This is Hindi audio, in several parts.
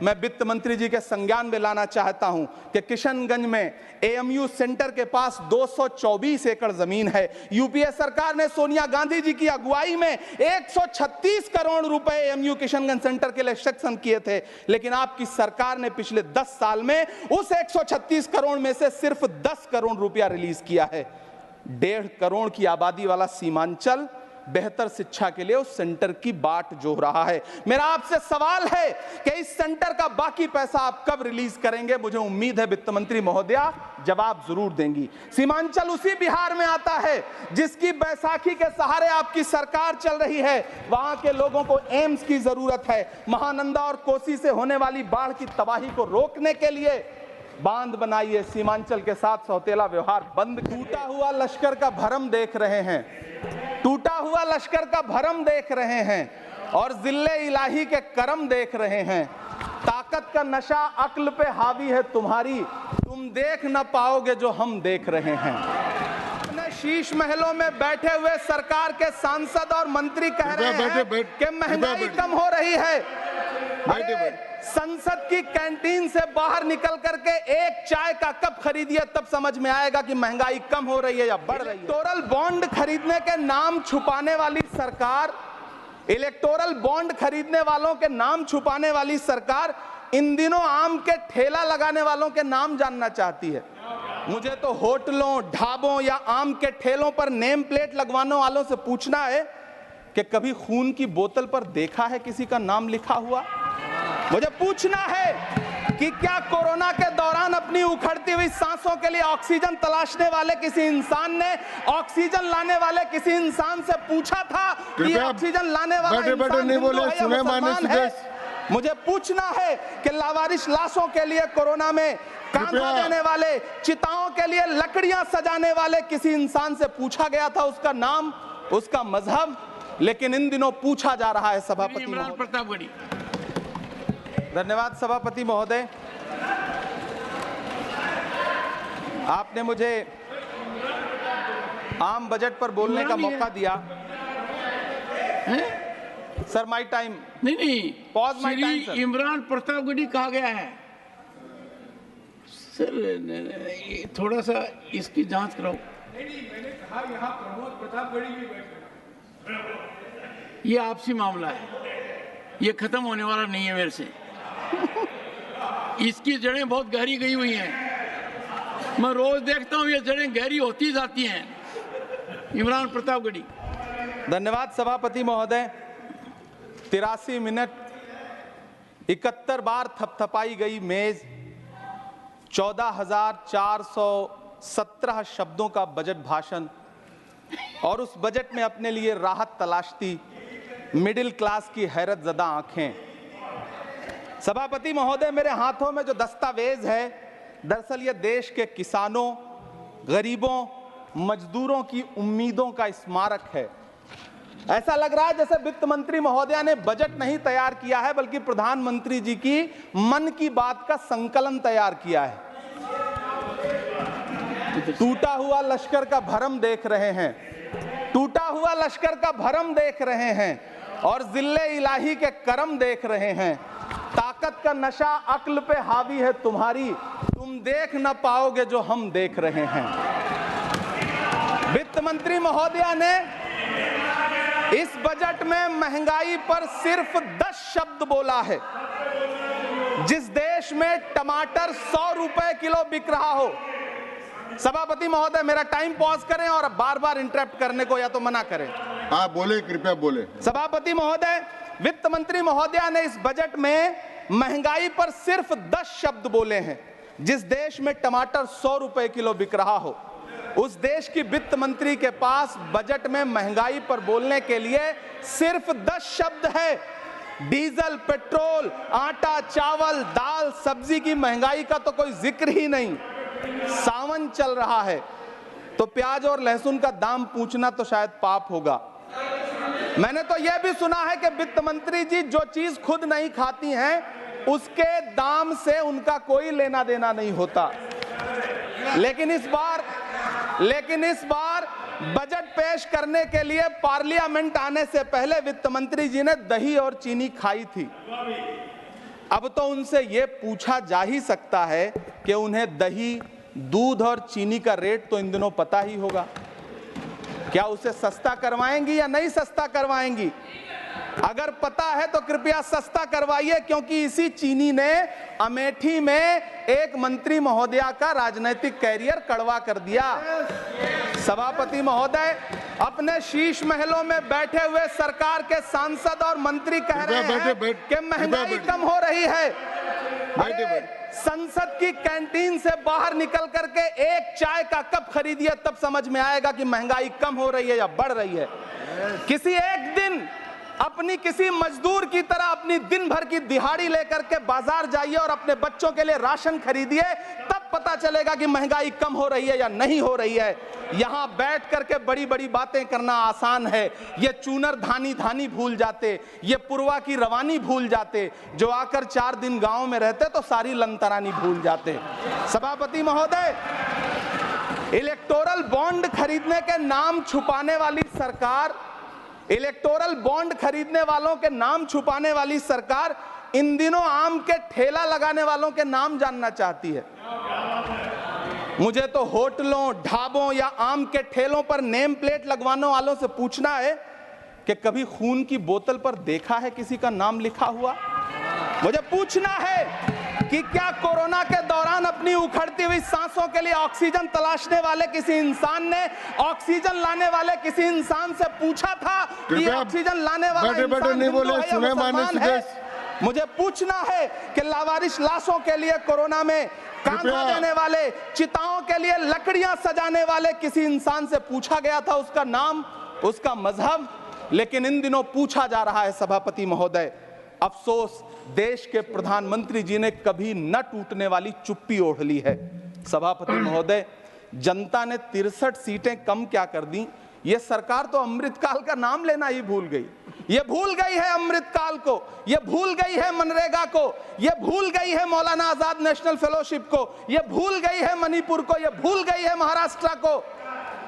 मैं वित्त मंत्री जी के संज्ञान में लाना चाहता हूं कि किशनगंज में एएमयू सेंटर के पास 224 एकड़ जमीन है। यूपीए सरकार ने सोनिया गांधी जी की अगुवाई में 136 करोड़ रुपए एएमयू किशनगंज सेंटर के लिए सेक्शन किए थे, लेकिन आपकी सरकार ने पिछले 10 साल में उस 136 करोड़ में से सिर्फ 10 करोड़ रुपया रिलीज किया है। 1.5 करोड़ की आबादी वाला सीमांचल बेहतर शिक्षा के लिए उस सेंटर की बाट जोह रहा है। मेरा आपसे सवाल है कि इस सेंटर का बाकी पैसा आप कब रिलीज करेंगे? मुझे उम्मीद है वित्त मंत्री महोदया जवाब जरूर देंगी। सीमांचल उसी बिहार में आता है जिसकी बैसाखी के सहारे आपकी सरकार चल रही है। वहां के लोगों को एम्स की जरूरत है। महानंदा और कोसी से होने वाली बाढ़ की तबाही को रोकने के लिए बांध बनाइए, सीमांचल के साथ सौतेला व्यवहार बंद। टूटा हुआ लश्कर का भरम देख रहे हैं, टूटा हुआ लश्कर का भरम देख रहे हैं और जिल्ले इलाही के करम देख रहे हैं। ताकत का नशा अक्ल पे हावी है तुम्हारी, तुम देख न पाओगे जो हम देख रहे हैं। अपने शीश महलों में बैठे हुए सरकार के सांसद और मंत्री कह रहे हैं कि महंगाई कम हो रही है। संसद की कैंटीन से बाहर निकल करके एक चाय का कप खरीदिए, तब समझ में आएगा कि महंगाई कम हो रही है या बढ़ रही है। इलेक्टोरल बॉन्ड खरीदने के नाम छुपाने वाली सरकार, इलेक्टोरल बॉन्ड खरीदने वालों के नाम छुपाने वाली सरकार इन दिनों आम के ठेला लगाने वालों के नाम जानना चाहती है। मुझे तो होटलों, ढाबों या आम के ठेलों पर नेम प्लेट लगवाने वालों से पूछना है कि कभी खून की बोतल पर देखा है किसी का नाम लिखा हुआ? मुझे पूछना है कि क्या कोरोना के दौरान अपनी उखड़ती हुई सांसों के लिए ऑक्सीजन तलाशने वाले किसी इंसान ने ऑक्सीजन लाने वाले किसी इंसान से पूछा था कि ऑक्सीजन लाने वाला इंसान हिंदू है या मुसलमान है? मुझे पूछना है कि लावारिस लाशों के लिए कोरोना में कांधा देने वाले, चिताओं के लिए लकड़ियां सजाने वाले किसी इंसान से पूछा गया था उसका नाम, उसका मजहब? लेकिन इन दिनों पूछा जा रहा है सभापति महोदय। धन्यवाद सभापति महोदय, आपने मुझे आम बजट पर बोलने का मौका दिया। Sir my time. नहीं, pause my time sir. Imran Pratapgarhi कहा गया है सर, थोड़ा सा इसकी जांच कराओ। नहीं, मैंने कहा यहाँ प्रमोद प्रतापगढ़ी भी बैठे। ये आपसी मामला है, ये खत्म होने वाला नहीं है मेरे से। इसकी जड़ें बहुत गहरी गई हुई हैं, मैं रोज देखता हूँ ये जड़ें गहरी होती जाती हैं। इमरान प्रतापगढ़ी। धन्यवाद सभापति महोदय। 83 मिनट 71 बार थपथपाई गई मेज, 14,417 शब्दों का बजट भाषण और उस बजट में अपने लिए राहत तलाशती मिडिल क्लास की हैरतजदा आंखें। सभापति महोदय, मेरे हाथों में जो दस्तावेज है दरअसल ये देश के किसानों, गरीबों, मजदूरों की उम्मीदों का स्मारक है। ऐसा लग रहा है जैसे वित्त मंत्री महोदया ने बजट नहीं तैयार किया है बल्कि प्रधानमंत्री जी की मन की बात का संकलन तैयार किया है। टूटा हुआ लश्कर का भरम देख रहे हैं, टूटा हुआ लश्कर का भरम देख रहे हैं और जिल्ले इलाही के करम देख रहे हैं। ताकत का नशा अक्ल पे हावी है तुम्हारी, तुम देख न पाओगे जो हम देख रहे हैं। वित्त मंत्री महोदया ने इस बजट में महंगाई पर सिर्फ 10 शब्द बोला है। जिस देश में टमाटर 100 रुपए किलो बिक रहा हो। सभापति महोदय, मेरा टाइम पॉज करें और बार बार इंटरप्ट करने को या तो मना करें। हाँ बोले, कृपया बोले। सभापति महोदय, वित्त मंत्री महोदया ने इस बजट में महंगाई पर सिर्फ 10 शब्द बोले हैं। जिस देश में टमाटर 100 रुपए किलो बिक रहा हो, उस देश की वित्त मंत्री के पास बजट में महंगाई पर बोलने के लिए सिर्फ 10 शब्द है। डीजल, पेट्रोल, आटा, चावल, दाल, सब्जी की महंगाई का तो कोई जिक्र ही नहीं। सावन चल रहा है तो प्याज और लहसुन का दाम पूछना तो शायद पाप होगा। मैंने तो यह भी सुना है कि वित्त मंत्री जी जो चीज खुद नहीं खाती हैं उसके दाम से उनका कोई लेना देना नहीं होता। लेकिन इस बार बजट पेश करने के लिए पार्लियामेंट आने से पहले वित्त मंत्री जी ने दही और चीनी खाई थी। अब तो उनसे ये पूछा जा ही सकता है कि उन्हें दही, दूध और चीनी का रेट तो इन दिनों पता ही होगा। क्या उसे सस्ता करवाएंगी या नहीं सस्ता करवाएंगी? अगर पता है तो कृपया सस्ता करवाइए, क्योंकि इसी चीनी ने अमेठी में एक मंत्री महोदया का राजनीतिक कैरियर कड़वा कर दिया। सभापति महोदय, अपने शीश महलों में बैठे हुए सरकार के सांसद और मंत्री कह रहे हैं कि महंगाई कम हो रही है। संसद की कैंटीन से बाहर निकल करके एक चाय का कप खरीदिए, तब समझ में आएगा कि महंगाई कम हो रही है या बढ़ रही है। किसी एक दिन अपनी किसी मजदूर की तरह अपनी दिन भर की दिहाड़ी लेकर के बाजार जाइए और अपने बच्चों के लिए राशन खरीदिए, तब पता चलेगा कि महंगाई कम हो रही है या नहीं हो रही है। यहां बैठ करके बड़ी बड़ी बातें करना आसान है। ये चूनर धानी धानी भूल जाते, ये पुरवा की रवानी भूल जाते, जो आकर 4 दिन गांव में रहते तो सारी लंतरानी भूल जाते। सभापति महोदय, इलेक्टोरल बॉन्ड खरीदने के नाम छुपाने वाली सरकार, इलेक्टोरल बॉन्ड खरीदने वालों के नाम छुपाने वाली सरकार इन दिनों आम के ठेला लगाने वालों के नाम जानना चाहती है। मुझे तो होटलों, ढाबों या आम के ठेलों पर नेम प्लेट लगवाने वालों से पूछना है कि कभी खून की बोतल पर देखा है किसी का नाम लिखा हुआ? मुझे पूछना है कि क्या कोरोना के दौरान अपनी उखड़ती हुई सांसों के लिए ऑक्सीजन तलाशने वाले किसी इंसान ने ऑक्सीजन लाने वाले किसी इंसान से पूछा था कि ऑक्सीजन लाने वाला इंसान हिंदू है या मुसलमान है? मुझे पूछना है कि लावारिस लाशों के लिए कोरोना में कांधा देने वाले, चिताओं के लिए लकड़ियां सजाने वाले किसी इंसान से पूछा गया था उसका नाम, उसका मजहब? लेकिन इन दिनों पूछा जा रहा है। सभापति महोदय, अफसोस देश के प्रधानमंत्री जी ने कभी न टूटने वाली चुप्पी ओढ़ ली है। सभापति महोदय, जनता ने 63 सीटें कम क्या कर दी? ये सरकार तो अमृतकाल का नाम लेना ही भूल गई। ये भूल गई है अमृतकाल को, ये भूल गई है मनरेगा को, ये भूल गई है मौलाना आजाद नेशनल फेलोशिप को, ये भूल गई है मणिपुर को, ये भूल गई है महाराष्ट्र को।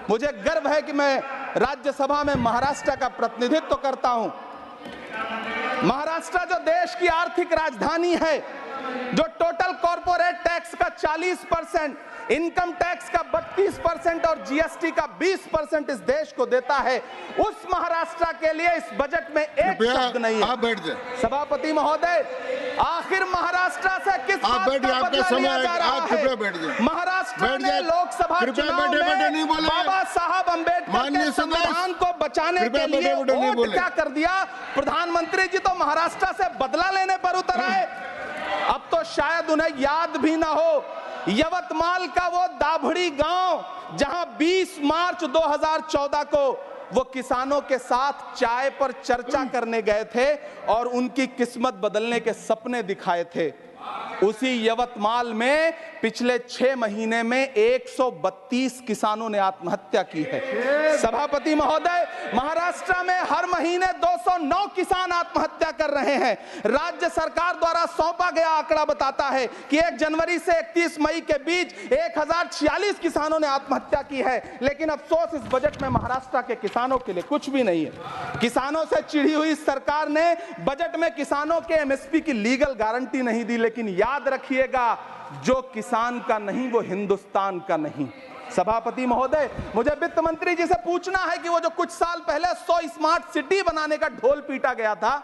मुझे गर्व है कि मैं राज्यसभा में महाराष्ट्र का प्रतिनिधित्व करता हूं। महाराष्ट्र जो देश की आर्थिक राजधानी है, जो टोटल कॉर्पोरेट टैक्स का 40%, इनकम टैक्स का 32% और जीएसटी का 20% इस देश को देता है, उस महाराष्ट्र के लिए इस बजट में एक शब्द नहीं है। आप बैठ जाए। सभापति महोदय, आखिर महाराष्ट्र से किस बात का बदला लिया जा रहा है? महाराष्ट्र में लोकसभा चुनाव में बाबा साहब अम्बेडकर के संविधान को बचाने के लिए वोट क्या कर दिया? प्रधानमंत्री जी तो महाराष्ट्र से बदला लेने पर उतर आए। अब तो शायद उन्हें याद भी ना हो यवतमाल का वो दाभड़ी गांव, जहां 20 मार्च 2014 को वो किसानों के साथ चाय पर चर्चा करने गए थे और उनकी किस्मत बदलने के सपने दिखाए थे। उसी यवतमाल में पिछले 6 महीने में 132 किसानों ने आत्महत्या की है। सभापति महोदय, महाराष्ट्र में हर महीने 209 किसान आत्महत्या कर रहे हैं। राज्य सरकार द्वारा सौंपा गया आंकड़ा बताता है कि 1 जनवरी से 31 मई के बीच 1046 किसानों ने आत्महत्या की है। लेकिन अफसोस, इस बजट में महाराष्ट्र के किसानों के लिए कुछ भी नहीं है। किसानों से चिढ़ी हुई सरकार ने बजट में किसानों के एमएसपी की लीगल गारंटी नहीं दी। लेकिन याद रखिएगा, जो किसान का नहीं वो हिंदुस्तान का नहीं। सभापति महोदय, मुझे वित्त मंत्री जी से पूछना है कि वो जो कुछ साल पहले 100 स्मार्ट सिटी बनाने का ढोल पीटा गया था,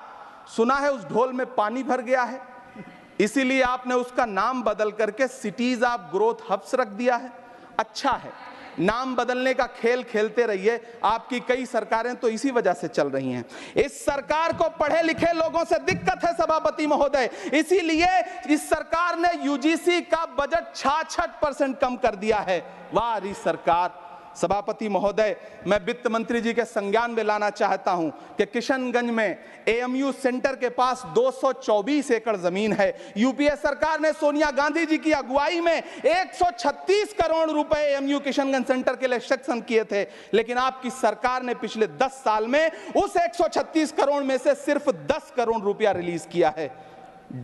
सुना है उस ढोल में पानी भर गया है, इसीलिए आपने उसका नाम बदल करके सिटीज ऑफ ग्रोथ हब्स रख दिया है। अच्छा है, नाम बदलने का खेल खेलते रहिए। आपकी कई सरकारें तो इसी वजह से चल रही हैं। इस सरकार को पढ़े लिखे लोगों से दिक्कत है सभापति महोदय, इसीलिए इस सरकार ने यूजीसी का बजट 66% कम कर दिया है। वाह री सरकार। सभापति महोदय, मैं वित्त मंत्री जी के संज्ञान में लाना चाहता हूं कि किशनगंज में एएमयू सेंटर के पास 224 एकड़ जमीन है। यूपीए सरकार ने सोनिया गांधी जी की अगुवाई में 136 करोड़ रुपए एएमयू किशनगंज सेंटर के लिए सेक्शन किए थे। लेकिन आपकी सरकार ने पिछले 10 साल में उस 136 करोड़ में से सिर्फ 10 करोड़ रुपया रिलीज किया है।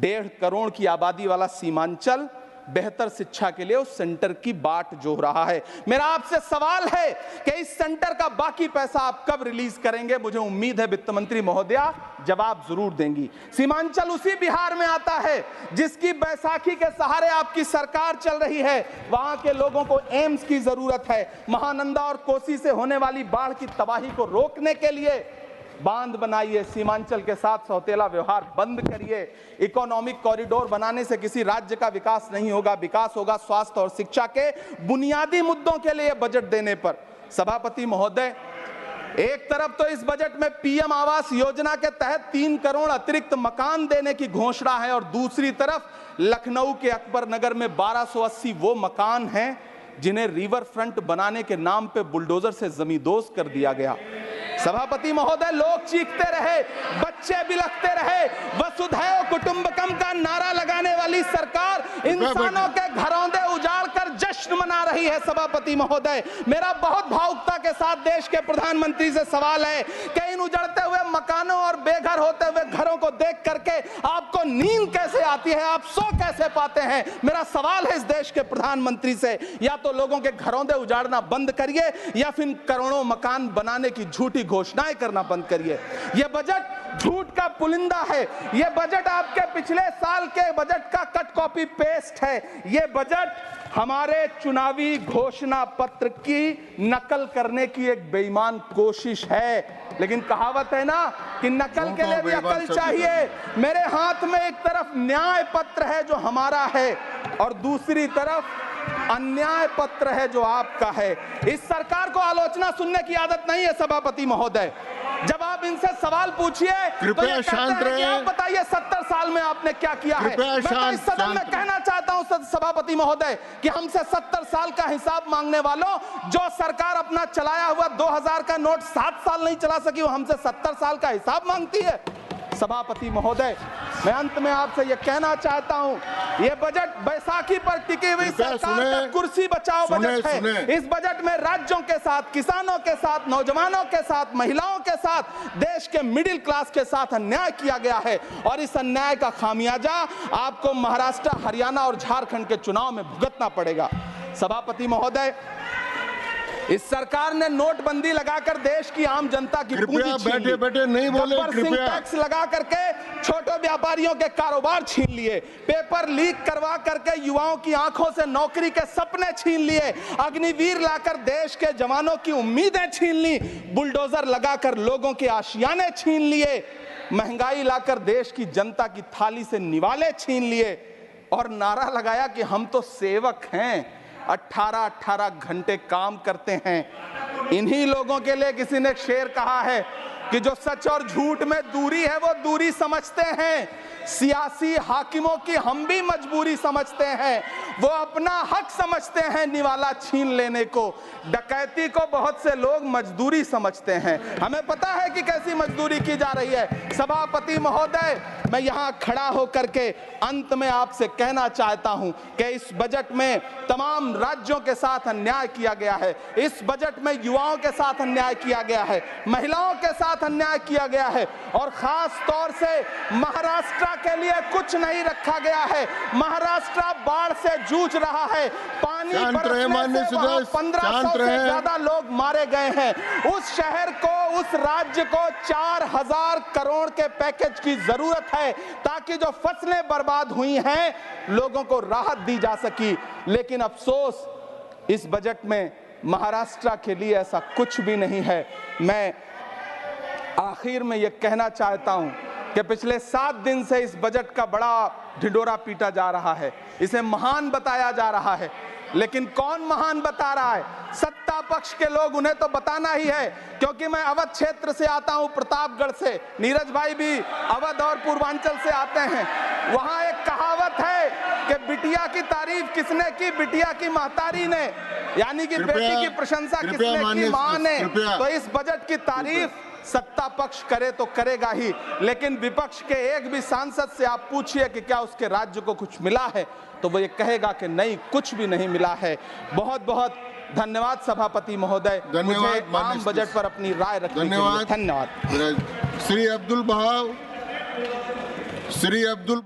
1.5 करोड़ की आबादी वाला सीमांचल बेहतर शिक्षा के लिए उस सेंटर की बाट जोह रहा है। मेरा आपसे सवाल है कि इस सेंटर का बाकी पैसा आप कब रिलीज करेंगे? मुझे उम्मीद है वित्त मंत्री महोदया जवाब जरूर देंगी। सीमांचल उसी बिहार में आता है जिसकी बैसाखी के सहारे आपकी सरकार चल रही है। वहां के लोगों को एम्स की जरूरत है। महानंदा और कोसी से होने वाली बाढ़ की तबाही को रोकने के लिए बांध बनाइए, सीमांचल के साथ सौतेला व्यवहार बंद करिए। इकोनॉमिक कॉरिडोर बनाने से किसी राज्य का विकास नहीं होगा, विकास होगा स्वास्थ्य और शिक्षा के बुनियादी मुद्दों के लिए बजट देने पर। सभापति महोदय, एक तरफ तो इस बजट में पीएम आवास योजना के तहत 3 करोड़ अतिरिक्त मकान देने की घोषणा है और दूसरी तरफ लखनऊ के अकबर नगर में 1280 वो मकान हैं जिन्हें रिवर फ्रंट बनाने के नाम पे बुलडोजर से जमींदोज कर दिया गया। सभापति महोदय, लोग चीखते रहे, बच्चे बिलखते रहे, वसुधैव कुटुंबकम का नारा लगाने वाली सरकार इंसानों के घरौंदे उजाड़ कर जश्न मना रही है। सभापति महोदय, मेरा बहुत भावुकता के साथ देश के प्रधानमंत्री से सवाल है कि इन उजड़ते हुए मकानों और बेघर होते हुए घरों को देख करके आपको नींद कैसे आती है, आप सो कैसे पाते हैं? मेरा सवाल है इस देश के प्रधानमंत्री से, या तो लोगों के घरौंदे उजाड़ना बंद करिए या फिर करोड़ों मकान बनाने की झूठी घोषणाएं करना बंद करिए। यह बजट झूठ का पुलिंदा है। यह बजट आपके पिछले साल के बजट का कट कॉपी पेस्ट है। यह बजट हमारे चुनावी घोषणा पत्र की नकल करने की एक बेईमान कोशिश है। लेकिन कहावत है ना कि नकल के लिए भी अकल चाहिए। मेरे हाथ में एक तरफ न्याय पत्र है जो हमारा है और दूसरी तरफ अन्याय पत्र है जो आपका है। इस सरकार को आलोचना सुनने की आदत नहीं है सभापति महोदय। जब आप इनसे सवाल पूछिए तो ये शांत रहे। आप बताइए 70 साल में आपने क्या किया है? मैं तो इस सदन में कहना चाहता हूं सभापति महोदय कि हमसे 70 साल का हिसाब मांगने वालों, जो सरकार अपना चलाया हुआ 2000 का नोट 7 साल नहीं चला सकी, वो हमसे 70 साल का हिसाब मांगती है। सभापति महोदय, मैं अंत में आपसे यह कहना चाहता हूं, यह बजट बैसाखी पर टिकी हुई सरकार का कुर्सी बचाओ बजट है। इस बजट में राज्यों के साथ, किसानों के साथ, नौजवानों के साथ, महिलाओं के साथ, देश के मिडिल क्लास के साथ अन्याय किया गया है और इस अन्याय का खामियाजा आपको महाराष्ट्र, हरियाणा और झारखंड के चुनाव में भुगतना पड़ेगा। सभापति महोदय, इस सरकार ने नोटबंदी लगाकर देश की आम जनता की पूंजी छीन ली। बैठे नहीं बोले, कृपया। टैक्स लगा करके छोटे व्यापारियों के कारोबार छीन लिए, पेपर लीक करवा करके युवाओं की आंखों से नौकरी के सपने छीन लिए, अग्निवीर लाकर देश के जवानों की उम्मीदें छीन ली, बुलडोजर लगाकर लोगों के आशियाने छीन लिए, महंगाई लाकर देश की जनता की थाली से निवाले छीन लिए और नारा लगाया कि हम तो सेवक हैं, 18-18 घंटे काम करते हैं। इन्हीं लोगों के लिए किसी ने शेर कहा है कि जो सच और झूठ में दूरी है वो दूरी समझते हैं। सियासी हाकिमों की हम भी मजबूरी समझते हैं। वो अपना हक समझते हैं निवाला छीन लेने को। डकैती को बहुत से लोग मजदूरी समझते हैं। हमें पता है कि कैसी मजदूरी की जा रही है। सभापति महोदय, मैं यहाँ खड़ा होकर के अंत में आपसे कहना चाहता हूँ कि इस बजट में तमाम राज्यों के साथ अन्याय किया गया है। इस बजट में युवाओं के साथ अन्याय किया गया है, महिलाओं के साथ अन्याय किया गया है और खास तौर से महाराष्ट्र के लिए कुछ नहीं रखा गया है। महाराष्ट्र बाढ़ से जूझ रहा है। पानी बरसने से वहां 1500 से ज्यादा लोग मारे गए हैं। उस शहर को, उस राज्य को 4000 करोड़ के पैकेज की जरूरत है ताकि जो फसलें बर्बाद हुई हैं लोगों को राहत दी जा सकी। लेकिन अफसोस, इस बजट में महाराष्ट्र के लिए ऐसा कुछ भी नहीं है। मैं आखिर में यह कहना चाहता हूं कि पिछले 7 दिन से इस बजट का बड़ा ढिंढोरा पीटा जा रहा है, इसे महान बताया जा रहा है। लेकिन कौन महान बता रहा है? सत्ता पक्ष के लोग, उन्हें तो बताना ही है। क्योंकि मैं अवध क्षेत्र से आता हूं, प्रतापगढ़ से, नीरज भाई भी अवध और पूर्वांचल से आते हैं। वहां एक कहावत है कि बिटिया की तारीफ किसने की? बिटिया की महतारी ने, यानी कि बेटी की प्रशंसा किसने की? मां ने। तो इस बजट की तारीफ सत्ता पक्ष करे तो करेगा ही, लेकिन विपक्ष के एक भी सांसद से आप पूछिए कि क्या उसके राज्य को कुछ मिला है, तो वो ये कहेगा कि नहीं, कुछ भी नहीं मिला है। बहुत बहुत धन्यवाद सभापति महोदय, मुझे आम बजट पर अपनी राय रखने के लिए। धन्यवाद। श्री अब्दुल बहाव, श्री अब्दुल